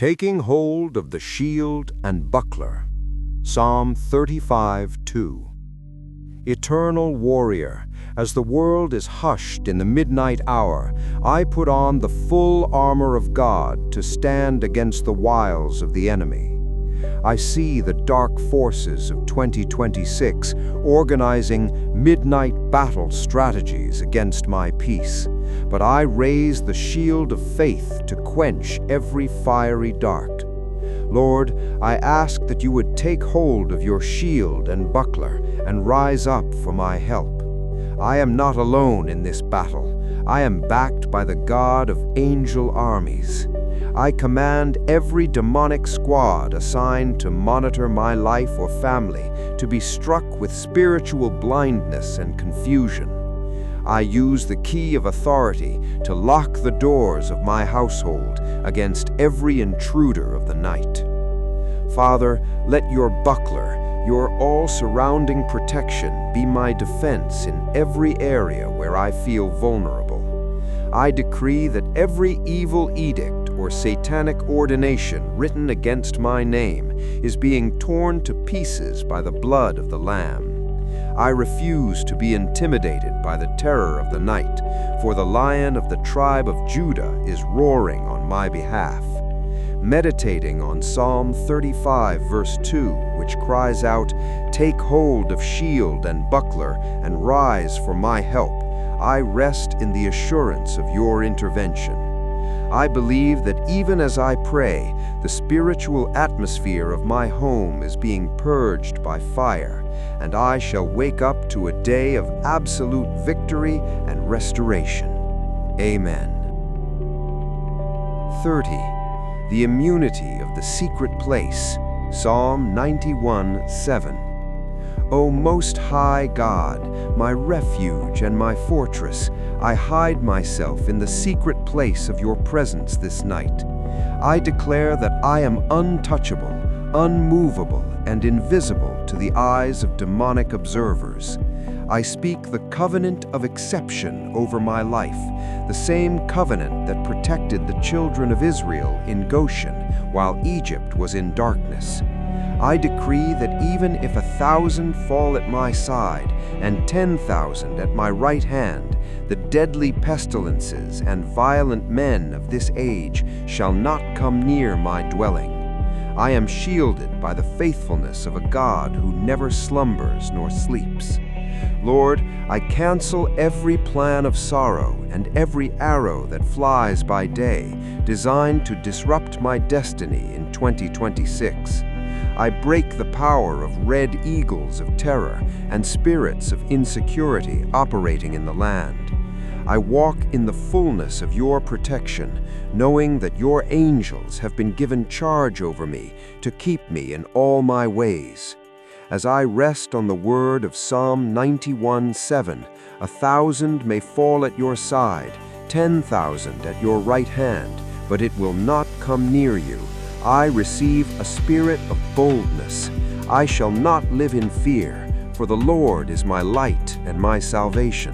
Taking hold of the shield and buckler. Psalm 35:2. Eternal warrior, as the world is hushed in the midnight hour, I put on the full armor of God to stand against the wiles of the enemy. I see the dark forces of 2026 organizing midnight battle strategies against my peace, but I raise the shield of faith to quench every fiery dart. Lord, I ask that you would take hold of your shield and buckler and rise up for my help. I am not alone in this battle. I am backed by the God of angel armies. I command every demonic squad assigned to monitor my life or family to be struck with spiritual blindness and confusion. I use the key of authority to lock the doors of my household against every intruder of the night. Father, let your buckler, your all-surrounding protection, be my defense in every area where I feel vulnerable. I decree that every evil edict or satanic ordination written against my name is being torn to pieces by the blood of the Lamb. I refuse to be intimidated by the terror of the night, for the Lion of the tribe of Judah is roaring on my behalf. Meditating on Psalm 35 verse 2, which cries out, "Take hold of shield and buckler and rise for my help," I rest in the assurance of your intervention. I believe that even as I pray, the spiritual atmosphere of my home is being purged by fire, and I shall wake up to a day of absolute victory and restoration. Amen. 30. The immunity of the secret place. Psalm 91:7. O Most High God, my refuge and my fortress, I hide myself in the secret place of your presence this night. I declare that I am untouchable, unmovable, and invisible to the eyes of demonic observers. I speak the covenant of exception over my life, the same covenant that protected the children of Israel in Goshen while Egypt was in darkness. I decree that even if 1,000 fall at my side and 10,000 at my right hand, the deadly pestilences and violent men of this age shall not come near my dwelling. I am shielded by the faithfulness of a God who never slumbers nor sleeps. Lord, I cancel every plan of sorrow and every arrow that flies by day, designed to disrupt my destiny in 2026. I break the power of red eagles of terror and spirits of insecurity operating in the land. I walk in the fullness of your protection, knowing that your angels have been given charge over me to keep me in all my ways. As I rest on the word of Psalm 91:7, 1,000 may fall at your side, 10,000 at your right hand, but it will not come near you. I receive a spirit of boldness. I shall not live in fear, for the Lord is my light and my salvation.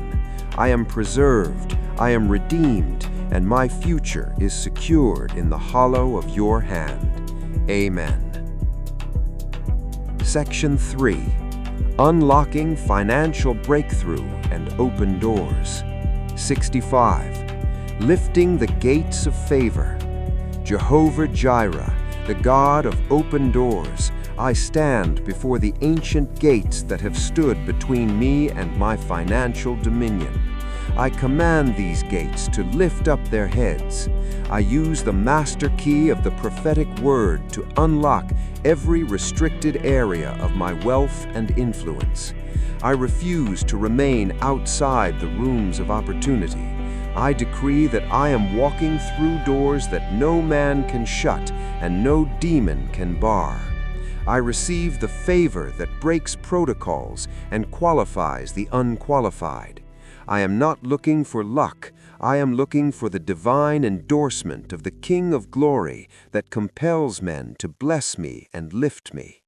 I am preserved, I am redeemed, and my future is secured in the hollow of your hand. Amen. Section 3. Unlocking financial breakthrough and open doors. 65. Lifting the gates of favor. Jehovah Jireh, the God of open doors, I stand before the ancient gates that have stood between me and my financial dominion. I command these gates to lift up their heads. I use the master key of the prophetic word to unlock every restricted area of my wealth and influence. I refuse to remain outside the rooms of opportunity. I decree that I am walking through doors that no man can shut and no demon can bar. I receive the favor that breaks protocols and qualifies the unqualified. I am not looking for luck. I am looking for the divine endorsement of the King of Glory that compels men to bless me and lift me.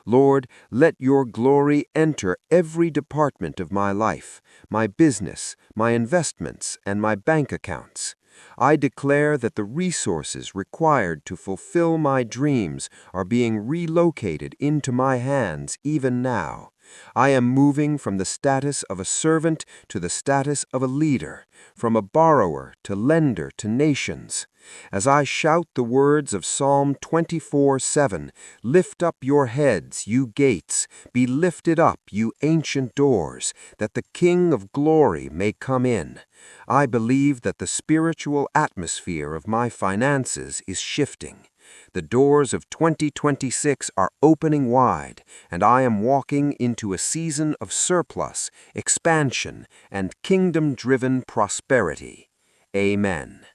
Lord, let your glory enter every department of my life, my business, my investments, and my bank accounts. I declare that the resources required to fulfill my dreams are being relocated into my hands even now. I am moving from the status of a servant to the status of a leader, from a borrower to lender to nations. As I shout the words of Psalm 24:7, "Lift up your heads, you gates, be lifted up, you ancient doors, that the King of glory may come in." I believe that the spiritual atmosphere of my finances is shifting. The doors of 2026 are opening wide, and I am walking into a season of surplus, expansion, and kingdom-driven prosperity. Amen.